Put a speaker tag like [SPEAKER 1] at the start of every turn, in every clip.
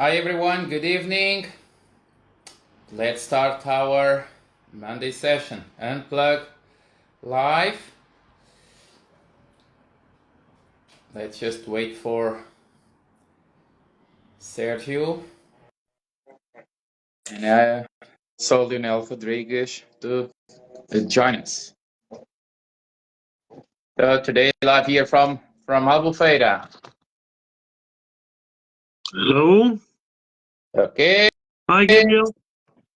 [SPEAKER 1] Hi everyone, good evening. Let's start our Monday session. Unplug live. Let's just wait for Sergio and Solinel Rodrigues to join us. So today live here from Albufeira.
[SPEAKER 2] Hello.
[SPEAKER 1] Okay.
[SPEAKER 2] Hi, Gabriel.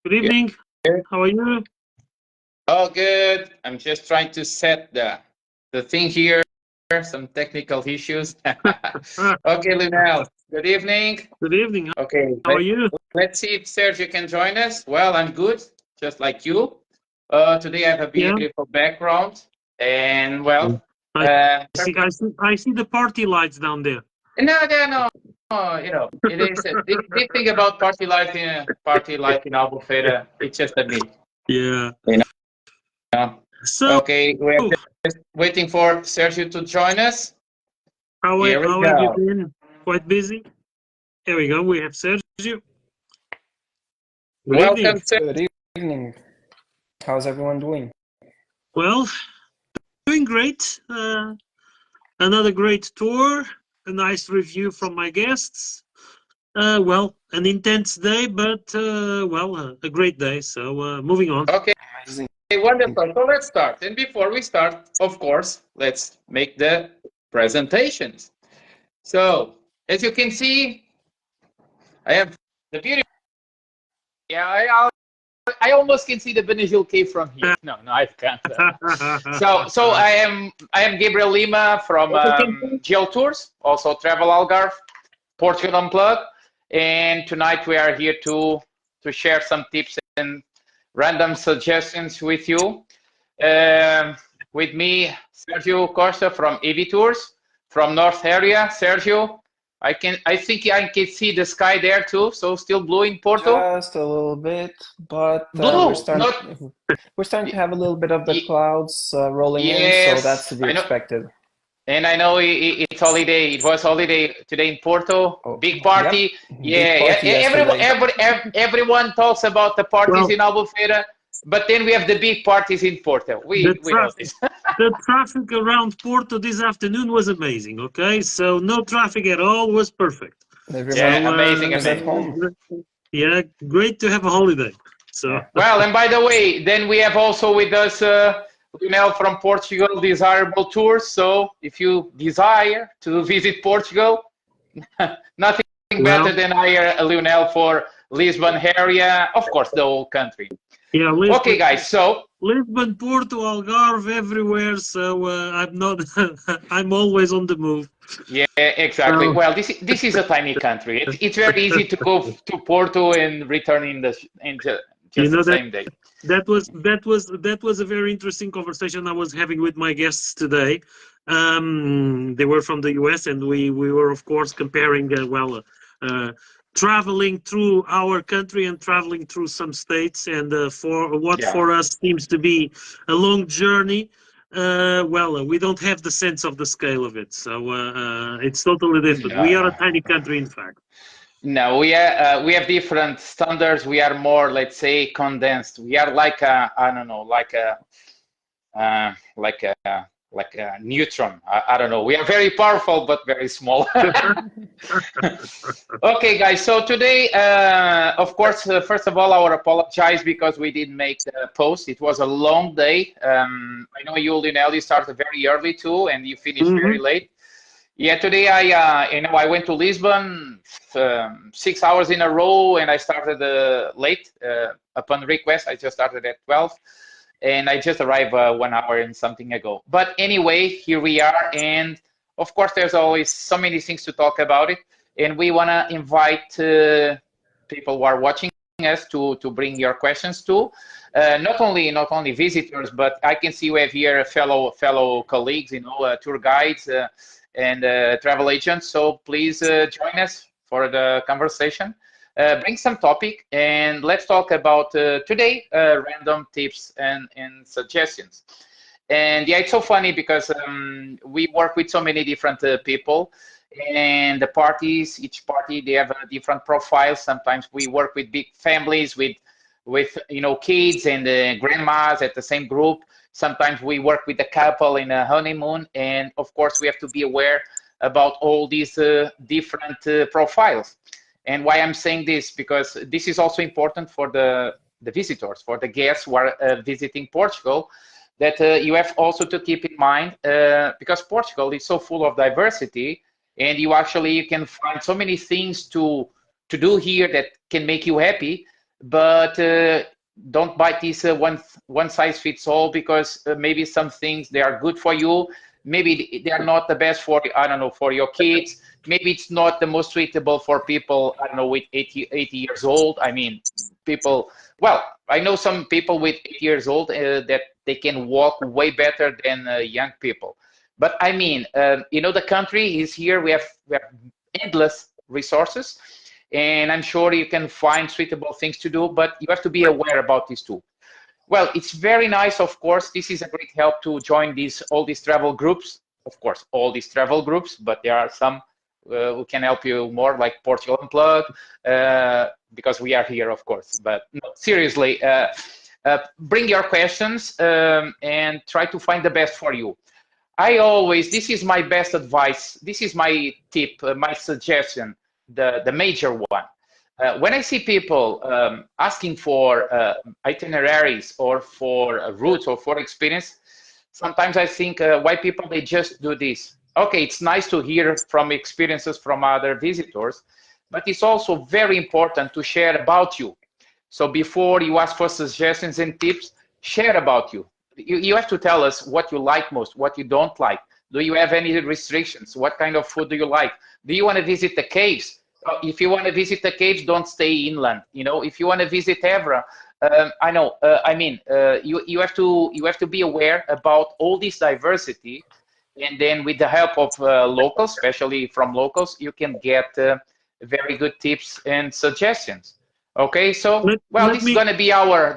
[SPEAKER 2] Good evening. How are you?
[SPEAKER 1] Oh, good. I'm just trying to set the thing here. Some technical issues. Okay, Lunel. Good evening.
[SPEAKER 2] Good evening.
[SPEAKER 1] Okay.
[SPEAKER 2] How are you?
[SPEAKER 1] Let's see if Sergio can join us. Well, I'm good, just like you. Today I have a
[SPEAKER 2] Yeah.
[SPEAKER 1] beautiful background, and well,
[SPEAKER 2] I see the party lights down there.
[SPEAKER 1] no. It is the thing about party life in Albufeira. It's just a myth.
[SPEAKER 2] Yeah.
[SPEAKER 1] You know.
[SPEAKER 2] So,
[SPEAKER 1] Okay, we're just waiting for Sergio to join us.
[SPEAKER 2] how
[SPEAKER 1] Here we
[SPEAKER 2] have you
[SPEAKER 1] go.
[SPEAKER 2] been? Quite busy? Here we go. We have Sergio. Good
[SPEAKER 1] Welcome,
[SPEAKER 2] evening.
[SPEAKER 1] Sergio.
[SPEAKER 3] Good evening. How's everyone doing?
[SPEAKER 2] Well, doing great. Another great tour. A nice review from my guests. Well, an intense day, but a great day. So, moving on.
[SPEAKER 1] Okay.
[SPEAKER 3] Amazing.
[SPEAKER 1] Wonderful. So let's start. And before we start, of course, let's make the presentations. So, as you can see, I have the beauty. Yeah, I almost can see the Benazil Cave from here. No, I can't. So I am Gabriel Lima from GL Tours, also Travel Algarve, Portugal Unplugged, and tonight we are here to share some tips and random suggestions with you. With me, Sergio Costa from EV Tours from North area. Sergio, I think I can see the sky there too. So still blue in Porto.
[SPEAKER 3] Just a little bit, but
[SPEAKER 1] Blue,
[SPEAKER 3] we're starting to have a little bit of the clouds rolling in, so that's to be expected.
[SPEAKER 1] And I know it's holiday. It was holiday today in Porto.
[SPEAKER 3] Oh,
[SPEAKER 1] big party.
[SPEAKER 3] Yep. Big party
[SPEAKER 1] Everyone talks about the parties in Albufeira, but then we have the big parties in Porto. We know this.
[SPEAKER 2] The traffic around Porto this afternoon was amazing. Okay, so no traffic at all, was perfect.
[SPEAKER 1] Yeah, amazing.
[SPEAKER 3] At home.
[SPEAKER 2] Yeah, great to have a holiday. So
[SPEAKER 1] well, and by the way, then we have also with us Lunel from Portugal Desirable Tours. So if you desire to visit Portugal, nothing better than hire Lunel for Lisbon area, of course, the whole country.
[SPEAKER 2] Yeah, Lisbon,
[SPEAKER 1] okay, guys. So
[SPEAKER 2] Lisbon, Porto, Algarve, everywhere. So I'm not. I'm always on the move.
[SPEAKER 1] Yeah, exactly. Well, this is a tiny country. It's very easy to go to Porto and return in just the same day.
[SPEAKER 2] That was a very interesting conversation I was having with my guests today. They were from the US, and we were of course comparing traveling through our country and traveling through some states, and for us seems to be a long journey. We don't have the sense of the scale of it, so it's totally different. We are a tiny country, in fact.
[SPEAKER 1] No, we have different standards. We are more, let's say, condensed. We are like a, I don't know, like a neutron. I don't know. We are very powerful, but very small. Okay, guys. So today, of course, first of all, I would apologize because we didn't make the post. It was a long day. I know you, Linelli, started very early too, and you finished very late. Yeah, today I went to Lisbon 6 hours in a row, and I started late upon request. I just started at 12. And I just arrived 1 hour and something ago. But anyway, here we are. And of course, there's always so many things to talk about it. And we want to invite people who are watching us to bring your questions too. Not only visitors, but I can see we have here fellow colleagues, tour guides and travel agents. So please join us for the conversation. Bring some topic, and let's talk about today random tips and suggestions. And yeah, it's so funny because we work with so many different people, and the parties, each party, they have a different profile. Sometimes we work with big families with kids and grandmas at the same group. Sometimes we work with a couple in a honeymoon, and of course we have to be aware about all these different profiles. And why I'm saying this, because this is also important for the visitors, for the guests who are visiting Portugal, that you have also to keep in mind, because Portugal is so full of diversity, and you can find so many things to do here that can make you happy, but don't buy this one size fits all, because maybe some things, they are good for you, maybe they are not the best for, I don't know, for your kids. Maybe it's not the most suitable for people, I don't know, with 80 years old. I mean, people, well, I know some people with 8 years old that they can walk way better than young people. But I mean, the country is here. We have endless resources, and I'm sure you can find suitable things to do, but you have to be aware about this too. Well, it's very nice, of course. This is a great help to join all these travel groups. Of course, all these travel groups, but there are some who can help you more, like Portugal Unplugged, because we are here, of course. But no, seriously, bring your questions and try to find the best for you. This is my best advice. This is my tip, my suggestion, the major one. When I see people asking for itineraries or for routes or for experience, sometimes I think, why people, they just do this? Okay, it's nice to hear from experiences from other visitors, but it's also very important to share about you. So before you ask for suggestions and tips, share about you. You have to tell us what you like most, what you don't like. Do you have any restrictions? What kind of food do you like? Do you want to visit the caves? If you want to visit the caves, don't stay inland. If you want to visit Evra, you have to be aware about all this diversity, and then with the help of locals, especially from locals, you can get very good tips and suggestions. Okay, so this is gonna be our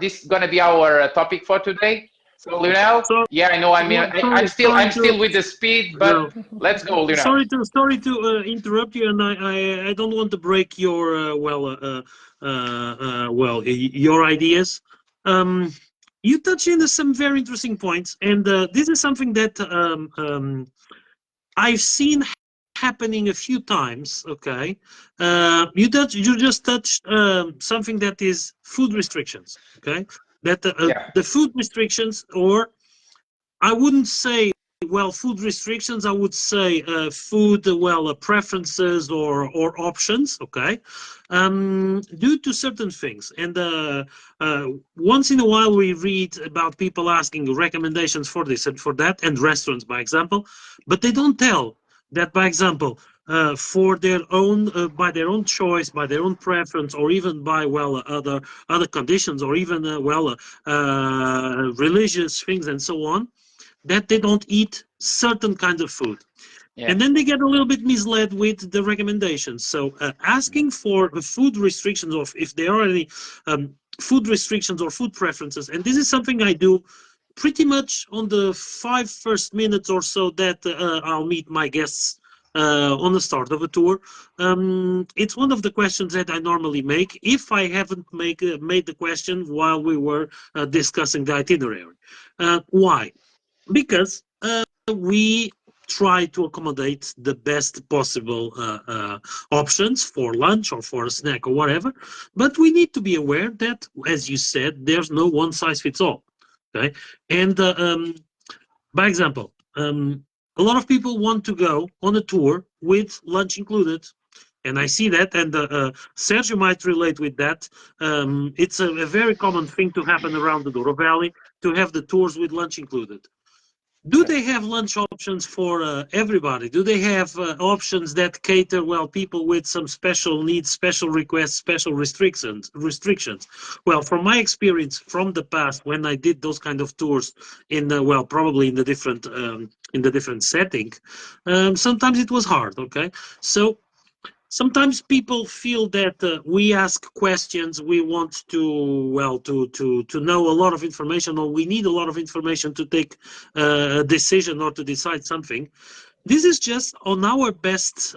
[SPEAKER 1] topic for today. So Lionel, yeah, I know. I'm still with the speed, but let's go, Lionel.
[SPEAKER 2] Sorry to interrupt you, and I don't want to break your your ideas. You touch into some very interesting points, and this is something that I've seen happening a few times. Okay, you just touched something that is food restrictions. Okay, that the food restrictions, or I wouldn't say food restrictions. I would say food preferences or options. Okay, due to certain things, and once in a while we read about people asking recommendations for this and for that, and restaurants, by example, but they don't tell that, by example, for their own by their own choice, by their own preference, or even by other conditions, or even religious things and so on, that they don't eat certain kinds of food. Yeah. And then they get a little bit misled with the recommendations. So asking for food restrictions, or if there are any food restrictions or food preferences, and this is something I do pretty much on the 5 first minutes or so that I'll meet my guests on the start of a tour. It's one of the questions that I normally make if I haven't made the question while we were discussing the itinerary. Why? Because we try to accommodate the best possible options for lunch or for a snack or whatever, but we need to be aware that, as you said, there's no one size fits all. Okay, and by example, a lot of people want to go on a tour with lunch included. And I see that, and Sergio might relate with that. It's a very common thing to happen around the Douro Valley, to have the tours with lunch included. Do they have lunch options for everybody? Do they have options that cater people with some special needs, special requests, special restrictions? Well, from my experience from the past, when I did those kind of tours in probably in the different setting, sometimes it was hard. Okay, so sometimes people feel that we ask questions, we want to know a lot of information, or we need a lot of information to take a decision or to decide something. this is just on our best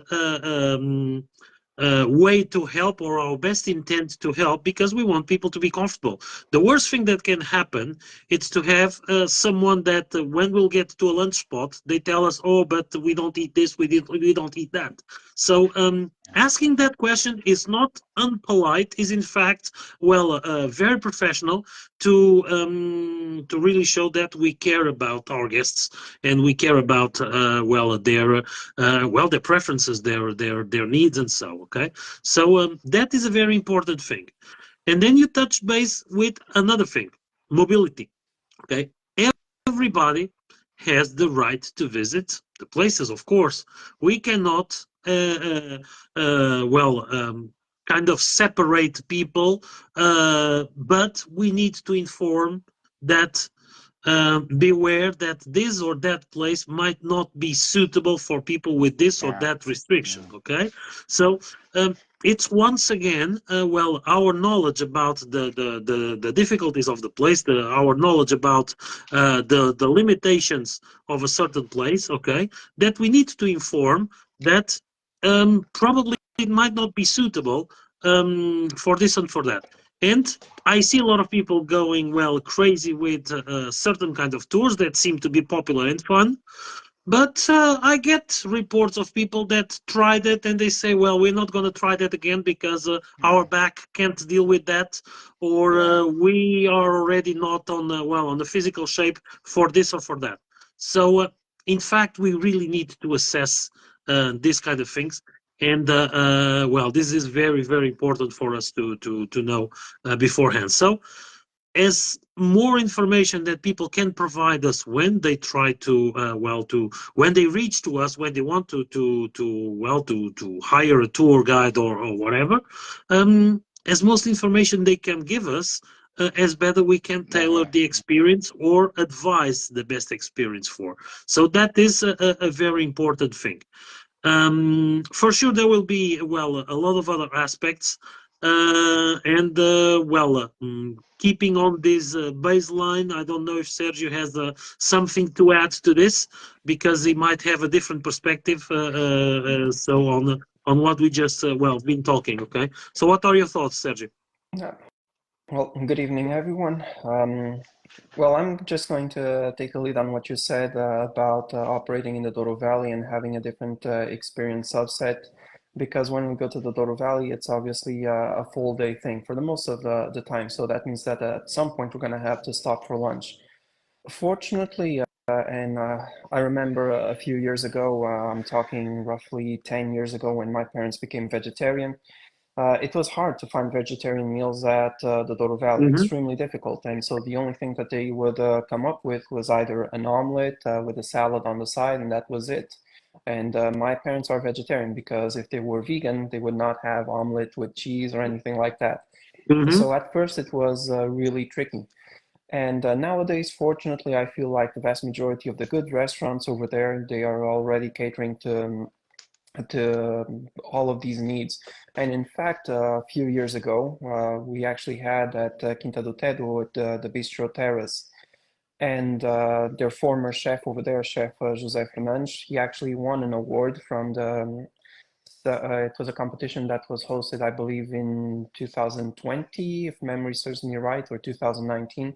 [SPEAKER 2] way to help, or our best intent to help, because we want people to be comfortable. The worst thing that can happen is to have someone that when we'll get to a lunch spot, they tell us, oh, but we don't eat this, we don't eat that. So asking that question is not unpolite, is in fact, well, very professional to really show that we care about our guests and we care about well, their preferences, their needs, and so. Okay, so that is a very important thing. And then you touch base with another thing, mobility. Okay, everybody has the right to visit the places. Of course, we cannot kind of separate people, but we need to inform that beware that this or that place might not be suitable for people with this or that restriction. Okay, so it's once again well, our knowledge about the difficulties of the place, our knowledge about the limitations of a certain place, okay, that we need to inform that probably it might not be suitable for this and for that. And I see a lot of people going, well, crazy with certain kind of tours that seem to be popular and fun. But I get reports of people that tried it and they say, well, we're not going to try that again because our back can't deal with that, or we are already not on the physical shape for this or for that. So in fact, we really need to assess these kind of things. And well, this is very, very important for us to know beforehand. So as more information that people can provide us when they try to when they reach to us, when they want to hire a tour guide or whatever, as most information they can give us, as better we can tailor the experience or advise the best experience for. So that is a very important thing. For sure, there will be, well, a lot of other aspects, and keeping on this baseline, I don't know if Sergio has something to add to this, because he might have a different perspective. So on what we just been talking. Okay. So what are your thoughts, Sergio?
[SPEAKER 3] Yeah. Well, good evening, everyone. Well, I'm just going to take a lead on what you said about operating in the Douro Valley and having a different experience subset, because when we go to the Douro Valley, it's obviously a full day thing for the most of the time. So that means that at some point we're going to have to stop for lunch. Fortunately, I remember a few years ago, I'm talking roughly 10 years ago, when my parents became vegetarian. It was hard to find vegetarian meals at the Douro Valley, extremely difficult. And so the only thing that they would come up with was either an omelet with a salad on the side, and that was it. And my parents are vegetarian because if they were vegan, they would not have omelet with cheese or anything like that. So at first it was really tricky. And nowadays, fortunately, I feel like the vast majority of the good restaurants over there, they are already catering to all of these needs. And in fact, a few years ago, we actually had at Quinta do Tedo the Bistro Terrace, and their former chef over there, Chef José Fernandes, he actually won an award from it was a competition that was hosted, I believe, in 2020, if memory serves me right, or 2019,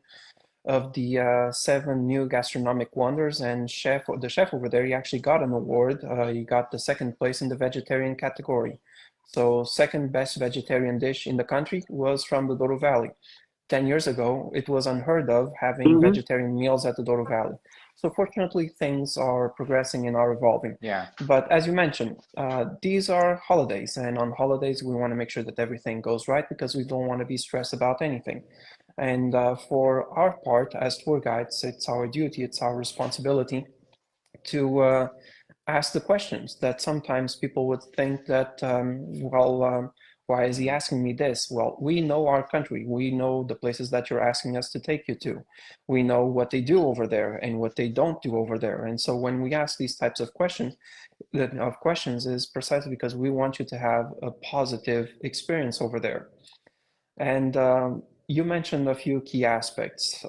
[SPEAKER 3] of the 7 new gastronomic wonders. And the chef over there, he actually got an award. He got the 2nd place in the vegetarian category. So 2nd best vegetarian dish in the country was from the Douro Valley. 10 years ago, it was unheard of having vegetarian meals at the Douro Valley. So fortunately, things are progressing and are evolving.
[SPEAKER 1] Yeah.
[SPEAKER 3] But as you mentioned, these are holidays, and on holidays, we want to make sure that everything goes right, because we don't want to be stressed about anything. And for our part as tour guides, it's our duty, it's our responsibility to ask the questions that sometimes people would think that, why is he asking me this? Well, we know our country. We know the places that you're asking us to take you to. We know what they do over there and what they don't do over there. And so when we ask these types of questions is precisely because we want you to have a positive experience over there. And you mentioned a few key aspects.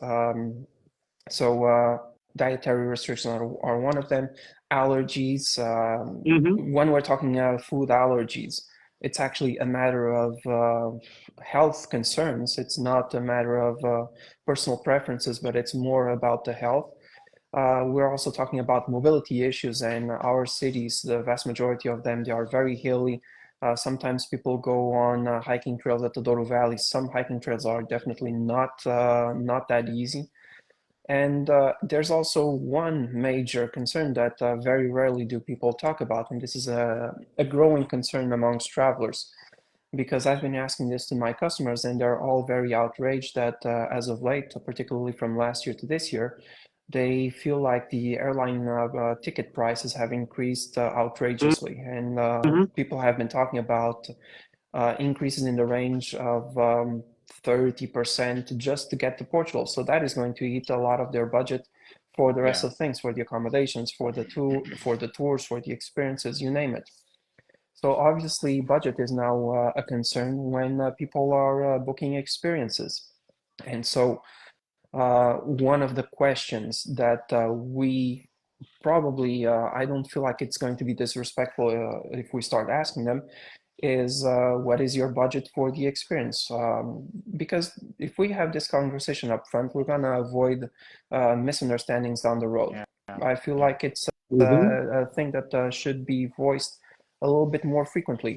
[SPEAKER 3] So dietary restrictions are one of them. allergies.
[SPEAKER 2] Mm-hmm.
[SPEAKER 3] When we're talking food allergies, it's actually a matter of health concerns. It's not a matter of personal preferences, but it's more about the health. We're also talking about mobility issues, and our cities, the vast majority of them, they are very hilly. Sometimes people go on hiking trails at the Douro Valley. Some hiking trails are definitely not that easy. And there's also one major concern that very rarely do people talk about, and this is a growing concern amongst travelers, because I've been asking this to my customers, and they're all very outraged that as of late, particularly from last year to this year, they feel like the airline ticket prices have increased outrageously, and
[SPEAKER 2] Mm-hmm.
[SPEAKER 3] people have been talking about increases in the range of 30% just to get to Portugal. So that is going to eat a lot of their budget for the rest
[SPEAKER 1] Yeah.
[SPEAKER 3] of things, for the accommodations, for the tours, for the experiences, you name it. So obviously, budget is now a concern when people are booking experiences. And so one of the questions that we probably, I don't feel like it's going to be disrespectful if we start asking them, is what is your budget for the experience? Because if we have this conversation up front, we're gonna avoid misunderstandings down the road.
[SPEAKER 1] Yeah.
[SPEAKER 3] I feel like it's
[SPEAKER 2] Mm-hmm.
[SPEAKER 3] a thing that should be voiced a little bit more frequently.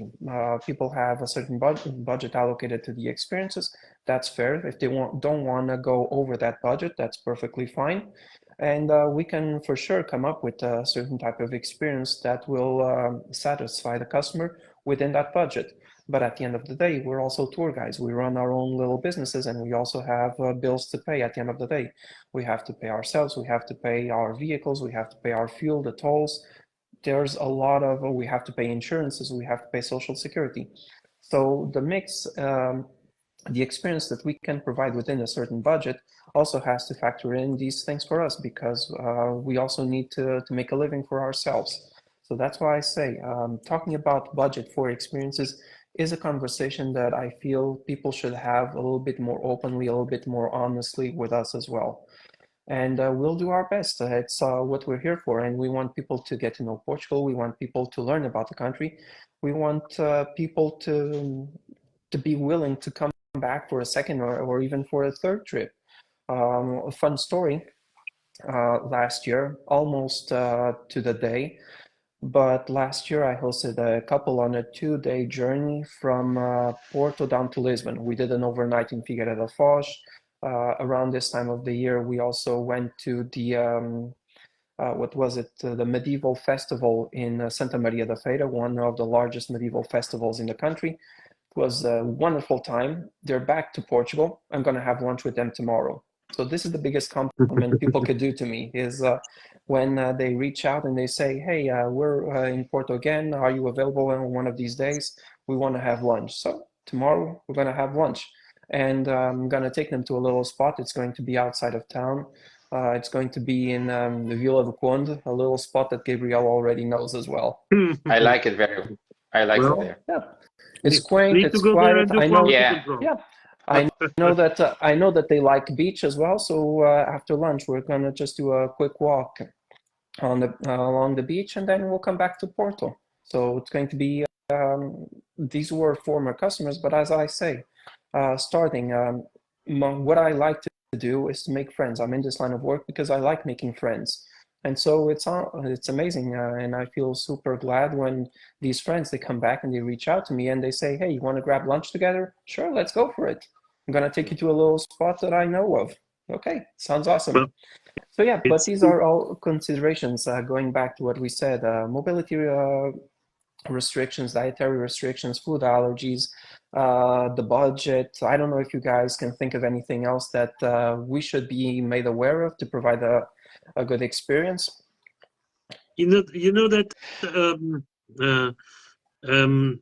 [SPEAKER 3] People have a certain budget allocated to the experiences. That's fair. If they don't want to go over that budget, that's perfectly fine. And we can for sure come up with a certain type of experience that will satisfy the customer within that budget. But at the end of the day, we're also tour guides. We run our own little businesses, and we also have bills to pay at the end of the day. We have to pay ourselves, we have to pay our vehicles, we have to pay our fuel, the tolls. There's a lot of, we have to pay insurances, we have to pay social security. So the mix, the experience that we can provide within a certain budget also has to factor in these things for us, because we also need to make a living for ourselves. So that's why I say talking about budget for experiences is a conversation that I feel people should have a little bit more openly, a little bit more honestly with us as well. And we'll do our best. It's what we're here for, and we want people to get to know Portugal. We want people to learn about the country. We want people to be willing to come back for a second or even for a third trip. A fun story, last year, almost to the day, but last year I hosted a couple on a 2-day journey from Porto down to Lisbon. We did an overnight in Figueira da Foz. Around this time of the year, we also went to the what was it? The medieval festival in Santa Maria da Feira, one of the largest medieval festivals in the country. It was a wonderful time. They're back to Portugal. I'm going to have lunch with them tomorrow. So this is the biggest compliment people could do to me, is when they reach out and they say, hey, we're in Porto again. Are you available on one of these days? We want to have lunch. So tomorrow we're going to have lunch. And I'm going to take them to a little spot. It's going to be outside of town. It's going to be in the Vila do Conde, a little spot that Gabriel already knows as well.
[SPEAKER 1] I like it I like it
[SPEAKER 2] Well,
[SPEAKER 1] there.
[SPEAKER 3] Yeah, it's quaint,
[SPEAKER 2] need to
[SPEAKER 3] it's
[SPEAKER 2] go there and
[SPEAKER 3] quiet.
[SPEAKER 2] do
[SPEAKER 3] I know.
[SPEAKER 2] quality
[SPEAKER 1] Yeah.
[SPEAKER 2] control.
[SPEAKER 3] Yeah, I know that they like beach as well. So after lunch, we're gonna just do a quick walk on the along the beach, and then we'll come back to Porto. So it's going to be. These were former customers, but as I say, starting what I like to do is to make friends. I'm in this line of work because I like making friends. And so it's amazing, and I feel super glad when these friends, they come back and they reach out to me and they say, hey, you want to grab lunch together? Sure, let's go for it. I'm gonna take you to a little spot that I know of. Okay, sounds awesome.
[SPEAKER 2] Well,
[SPEAKER 3] So yeah, but
[SPEAKER 2] it's
[SPEAKER 3] these are all considerations. Going back to what we said, mobility restrictions, dietary restrictions, food allergies, the budget. I don't know if you guys can think of anything else that we should be made aware of to provide a good experience.
[SPEAKER 2] you know that um, uh, um,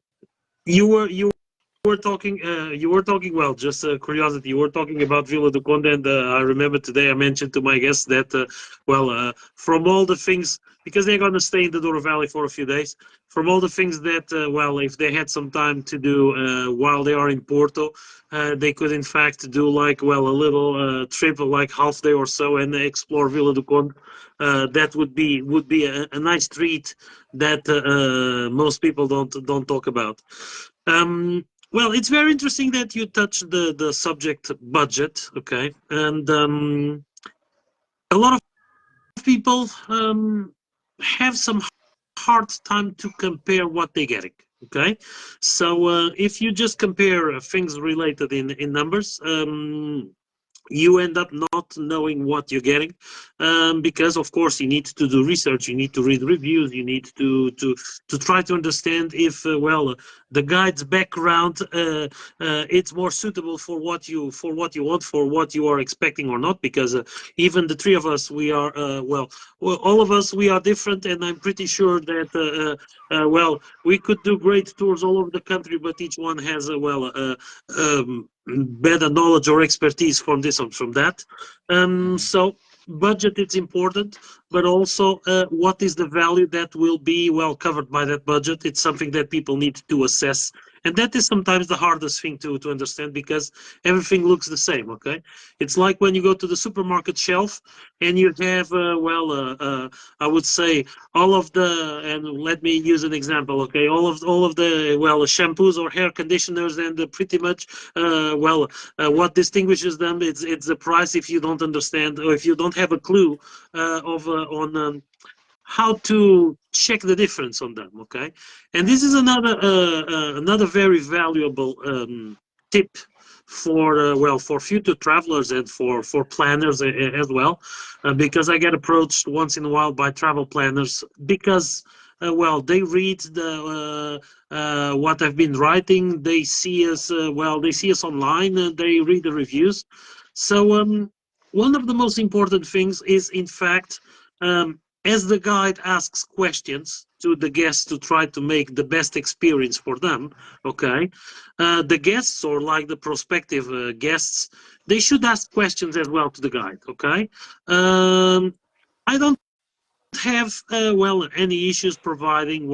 [SPEAKER 2] you you were talking, well, just curiosity, you were talking about Vila do Conde, and I remember today I mentioned to my guests that, from all the things, because they're going to stay in the Douro Valley for a few days, from all the things that, well, if they had some time to do while they are in Porto, they could in fact do like, well, a little trip, like half day or so, and explore Vila do Conde. That would be a nice treat that most people don't talk about. Well, it's very interesting that you touched the subject budget, okay? And a lot of people have some hard time to compare what they're getting, okay? So if you just compare things related in numbers, you end up not knowing what you're getting, because of course you need to do research, you need to read reviews, you need to try to understand if the guide's background it's more suitable for what you want, for what you are expecting or not, because even the three of us, we are all of us, we are different, and I'm pretty sure that we could do great tours all over the country, but each one has better knowledge or expertise from this or from that. So budget is important, but also what is the value that will be well covered by that budget? It's something that people need to assess, and that is sometimes the hardest thing to understand, because everything looks the same. Okay, it's like when you go to the supermarket shelf and you have I would say all of the, and let me use an example. Okay, all of the shampoos or hair conditioners, and pretty much what distinguishes them, it's the price. If you don't understand, or if you don't have a clue on how to check the difference on them, okay? And this is another very valuable tip for for future travelers and for planners as well, because I get approached once in a while by travel planners, because they read what I've been writing, they see us online, they read the reviews. So one of the most important things is, in fact, as the guide asks questions to the guests to try to make the best experience for them, okay, the guests, or like the prospective guests, they should ask questions as well to the guide, okay? I don't have any issues providing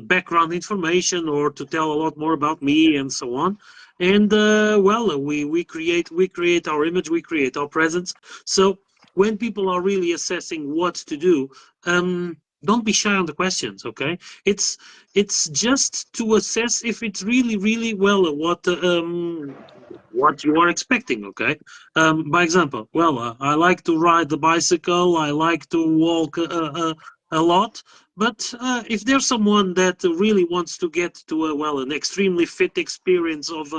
[SPEAKER 2] background information, or to tell a lot more about me and so on. And we create our image, we create our presence. So when people are really assessing what to do, don't be shy on the questions, okay? It's just to assess if it's really what you are expecting, okay? By example, I like to ride the bicycle, I like to walk a lot, but if there's someone that really wants to get to an extremely fit experience of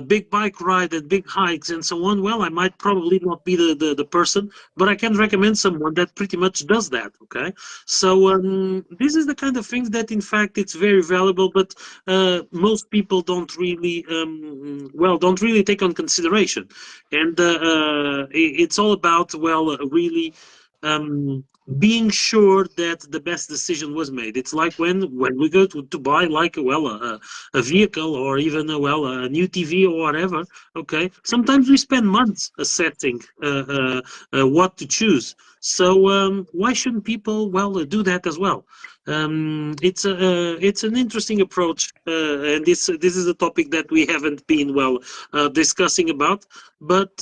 [SPEAKER 2] big bike ride and big hikes and so on, I might probably not be the person, but I can recommend someone that pretty much does that, okay? So this is the kind of things that, in fact, it's very valuable, but most people don't really take on consideration. And it's all about really being sure that the best decision was made. It's like when we go to buy like a vehicle, or even a new TV or whatever, okay, sometimes we spend months assessing what to choose. So why shouldn't people do that as well? It's an interesting approach, and this is a topic that we haven't been discussing about, but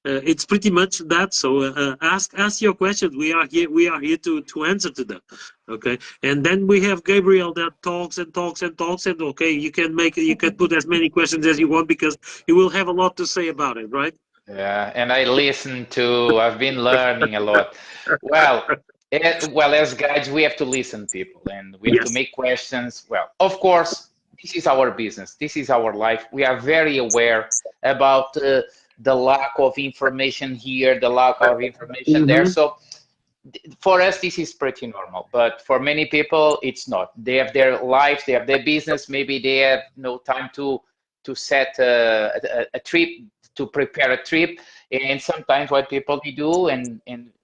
[SPEAKER 2] it's pretty much that. So ask your questions. We are here to answer to them. Okay, and then we have Gabriel that talks and talks and talks, and okay, you can put as many questions as you want, because you will have a lot to say about it, right?
[SPEAKER 1] Yeah, and I listen to. I've been learning a lot. Well, as guides, we have to listen people, and we have to
[SPEAKER 2] Yes.
[SPEAKER 1] make questions. Well, of course, this is our business. This is our life. We are very aware about the lack of information here, the lack of information there.
[SPEAKER 2] Mm-hmm.
[SPEAKER 1] So for us, this is pretty normal, but for many people, it's not. They have their life, they have their business. Maybe they have no time to set a trip, to prepare a trip. And sometimes what people do, and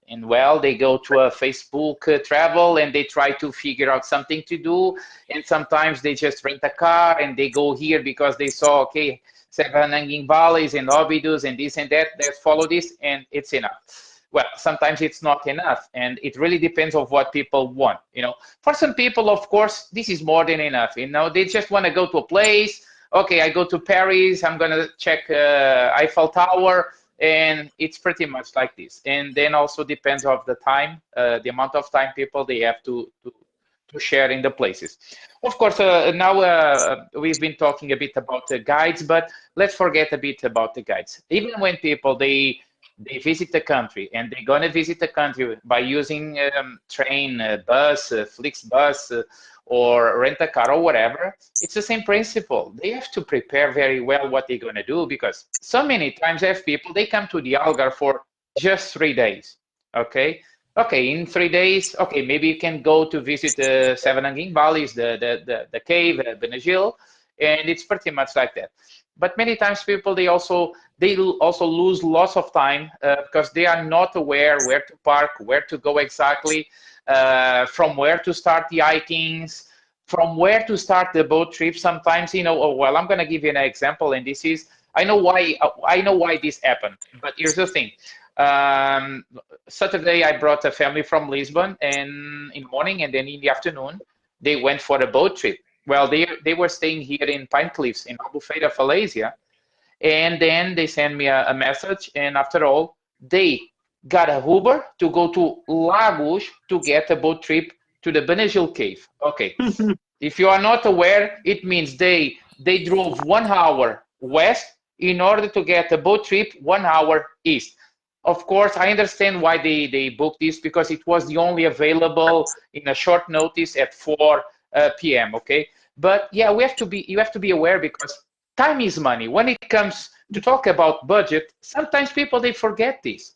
[SPEAKER 1] And well, they go to a Facebook travel and they try to figure out something to do. And sometimes they just rent a car and they go here because they saw, okay, Seven Hanging Valleys and Obidos and this and that, let's follow this and it's enough. Well, sometimes it's not enough, and it really depends on what people want. For some people, of course, this is more than enough. They just want to go to a place. Okay, I go to Paris, I'm gonna check Eiffel Tower, and it's pretty much like this. And then also depends of the time, the amount of time people they have to share in the places. Of course, now we've been talking a bit about the guides, but let's forget a bit about the guides. Even when people they visit the country and they're going to visit the country by using train, bus, Flixbus, or rent a car or whatever, it's the same principle. They have to prepare very well what they're going to do, because so many times I have people, they come to the Algarve for just 3 days, okay? Okay, in 3 days, okay, maybe you can go to visit the Seven Hanging Valleys, the cave, Benagil, and it's pretty much like that. But many times people, they also lose lots of time because they are not aware where to park, where to go exactly, from where to start the hikings, from where to start the boat trip. Sometimes, well, I'm going to give you an example, and this is, I know why this happened, but here's the thing. Saturday, I brought a family from Lisbon, and in the morning and then in the afternoon, they went for a boat trip. Well, they were staying here in Pine Cliffs in Albufeira, Falaisia, and then they sent me a message, and after all, they got a Uber to go to Lagos to get a boat trip to the Benagil cave. Okay, if you are not aware, it means they drove 1 hour west in order to get a boat trip 1 hour east. Of course, I understand why they booked this, because it was the only available in a short notice at 4 p.m. Okay, but yeah, you have to be aware, because time is money. When it comes to talk about budget, sometimes people they forget this.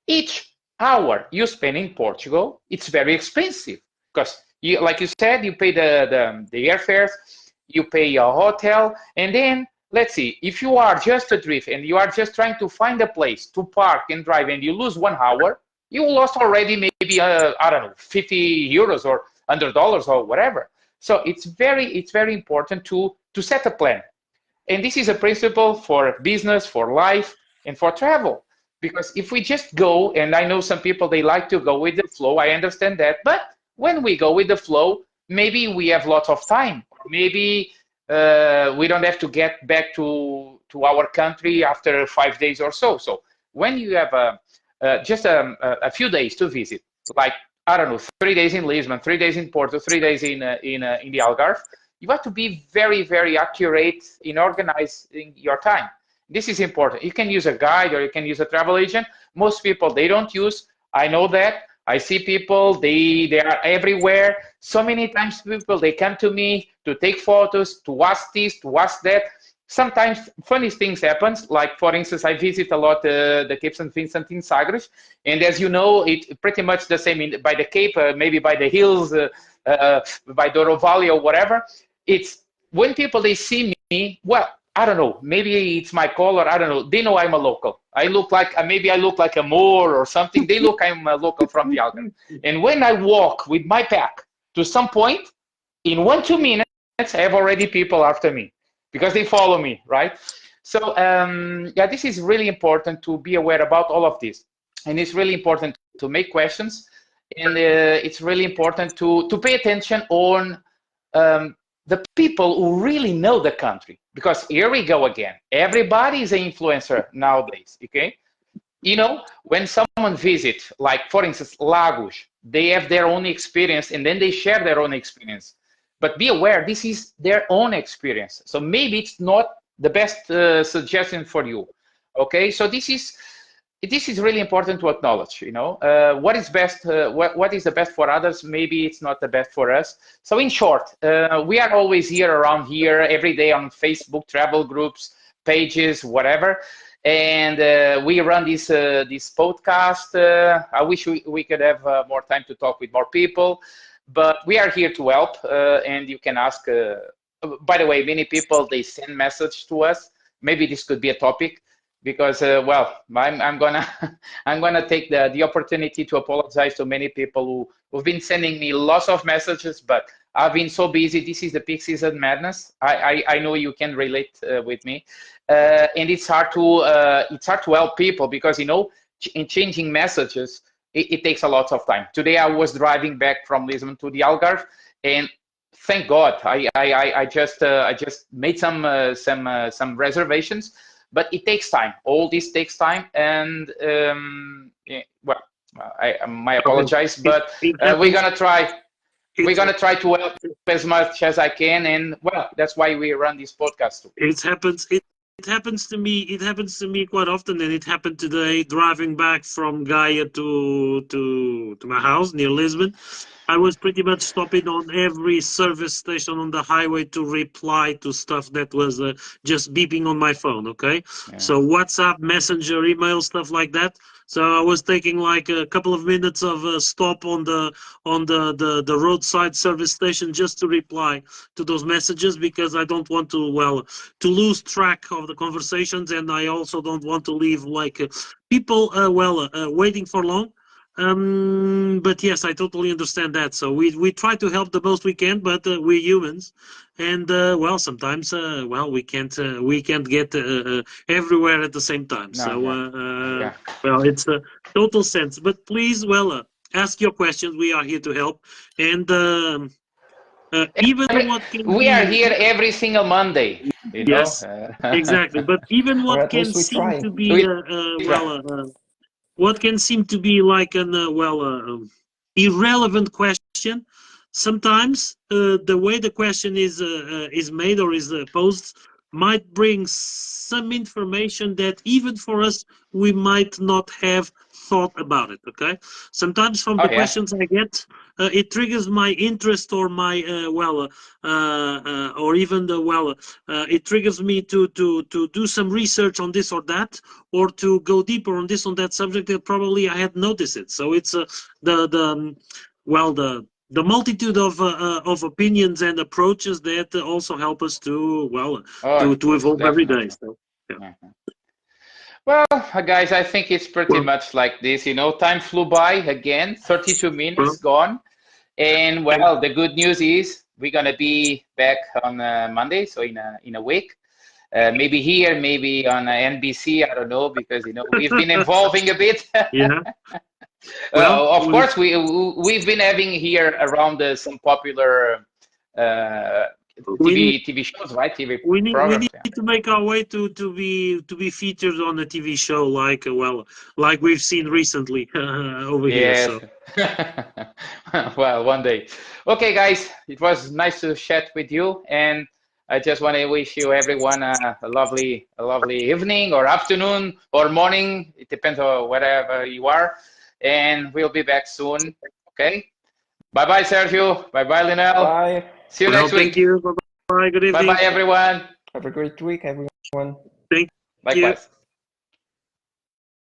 [SPEAKER 1] Each hour you spend in Portugal, it's very expensive, because like you said, you pay the airfares, you pay your hotel, and then let's see, if you are just adrift and you are just trying to find a place to park and drive, and you lose 1 hour, you lost already maybe I don't know, 50 euros or $100 or whatever. So it's very important to set a plan. And this is a principle for business, for life, and for travel. Because if we just go, and I know some people, they like to go with the flow, I understand that, but when we go with the flow, maybe we have lots of time. Maybe we don't have to get back to our country after 5 days or so. So when you have just a few days to visit, like, I don't know, 3 days in Lisbon, 3 days in Porto, 3 days in the Algarve, you have to be very accurate in organizing your time. This is important. You can use a guide or you can use a travel agent. Most people, they don't use. I know that. I see people, they are everywhere. So many times people, they come to me to take photos, to ask this, to ask that. Sometimes funny things happen. Like, for instance, I visit a lot the Cape St. Vincent in Sagres. And as you know, it's pretty much the same by the Cape, maybe by the hills, by Douro Valley or whatever. It's when people, they see me, well, I don't know, maybe it's my color, I don't know, they know I'm a local. I look like, maybe I look like a Moor or something. They look I'm a local from the Algarve. And when I walk with my pack to some point, in 1-2 minutes, I have already people after me because they follow me, right? So yeah, this is really important to be aware about all of this. And it's really important to make questions. And it's really important to pay attention on the people who really know the country, because here we go again. Everybody is an influencer nowadays, okay? When someone visits, like for instance, Lagos, they have their own experience and then they share their own experience. But be aware, this is their own experience. So maybe it's not the best suggestion for you, okay? So this is really important to acknowledge. What is best, what is the best for others, maybe it's not the best for us. So in short, we are always here around here every day on Facebook, travel groups, pages, whatever, and we run this podcast. I wish we could have more time to talk with more people, but we are here to help, and you can ask. By the way, many people, they send message to us. Maybe this could be a topic. because well, I'm gonna I'm gonna take the opportunity to apologize to many people who've been sending me lots of messages, but I've been so busy. This is the peak season madness. I know you can relate with me, and it's hard to help people because in changing messages it takes a lot of time. Today I was driving back from Lisbon to the Algarve, and thank God I just made some reservations, but it takes time. All this takes time, and yeah, well, I apologize, but we're gonna try. We're gonna try to help as much as I can, and well, that's why we run this podcast too.
[SPEAKER 2] It happens. It happens to me. It happens to me quite often, and it happened today driving back from Gaia to my house near Lisbon. I was pretty much stopping on every service station on the highway to reply to stuff that was just beeping on my phone. Okay,
[SPEAKER 1] Yeah.
[SPEAKER 2] so WhatsApp, Messenger, email, stuff like that. So I was taking like a couple of minutes of a stop on the roadside service station just to reply to those messages, because I don't want to lose track of the conversations, and I also don't want to leave like people waiting for long. But yes, I totally understand that. So we try to help the most we can, but we're humans, and well, sometimes we can't get everywhere at the same time.
[SPEAKER 1] No,
[SPEAKER 2] So
[SPEAKER 1] yeah.
[SPEAKER 2] well, it's a total sense. But please, ask your questions. We are here to help, and even what can
[SPEAKER 1] We are here every single Monday.
[SPEAKER 2] Yes, exactly. But even
[SPEAKER 3] Or
[SPEAKER 2] what
[SPEAKER 3] at
[SPEAKER 2] can
[SPEAKER 3] least we
[SPEAKER 2] seem
[SPEAKER 3] try.
[SPEAKER 2] to be what can seem to be like an irrelevant question, sometimes the way the question is made or is posed might bring some information that even for us we might not have thought about it. Okay, sometimes from the questions I get, it triggers my interest or my or even it triggers me to do some research on this or that, or to go deeper on this on that subject that probably I had noticed it. So it's the multitude of opinions and approaches that also help us to to evolve every day. So, yeah.
[SPEAKER 1] Well, guys, I think it's pretty much like this. Time flew by again. 32 minutes gone, and well, the good news is we're gonna be back on Monday, so in a week. Maybe here, maybe on NBC. I don't know, because we've been evolving a bit.
[SPEAKER 2] Yeah.
[SPEAKER 1] Of course, we've been having here around some popular TV shows, right? TV programs.
[SPEAKER 2] We need to make our way to be featured on a TV show like we've seen recently over here. So.
[SPEAKER 1] Well, one day. Okay, guys, it was nice to chat with you, and I just want to wish you everyone a lovely evening or afternoon or morning. It depends on wherever you are, and we'll be back soon. Okay. Bye bye, Sergio. Bye bye, Lionel.
[SPEAKER 3] Bye.
[SPEAKER 1] See you next week.
[SPEAKER 2] Thank you. Bye bye. Good evening.
[SPEAKER 1] Bye bye, everyone.
[SPEAKER 3] Have a great week, everyone.
[SPEAKER 2] Thank
[SPEAKER 1] Likewise.
[SPEAKER 2] you.